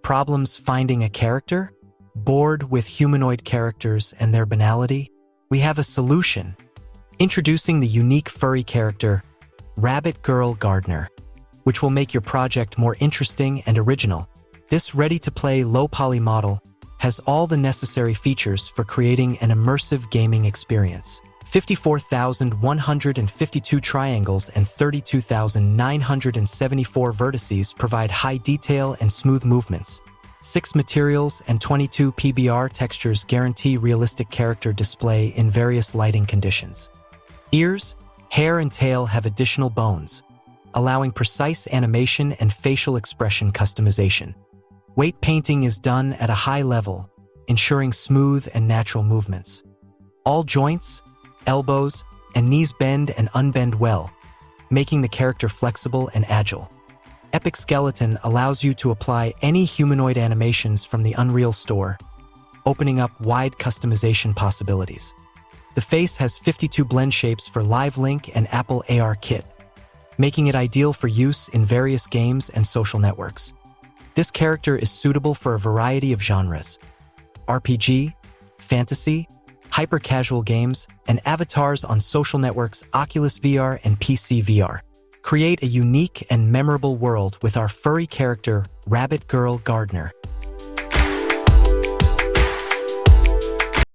Problems finding a character? Bored with humanoid characters and their banality? We have a solution. Introducing the unique furry character, Rabbit Girl Gardener, which will make your project more interesting and original. This ready-to-play low-poly model has all the necessary features for creating an immersive gaming experience. 54,152 triangles and 32,974 vertices provide high detail and smooth movements. 6 materials and 22 PBR textures guarantee realistic character display in various lighting conditions. Ears, hair, and tail have additional bones, allowing precise animation and facial expression customization. Weight painting is done at a high level, ensuring smooth and natural movements. All joints, elbows, and knees bend and unbend well, making the character flexible and agile. Epic Skeleton allows you to apply any humanoid animations from the Unreal Store, opening up wide customization possibilities. The face has 52 blend shapes for Live Link and Apple AR Kit, making it ideal for use in various games and social networks. This character is suitable for a variety of genres: RPG, fantasy, hyper-casual games, and avatars on social networks Oculus VR and PC VR. Create a unique and memorable world with our furry character, Rabbit Girl Gardener.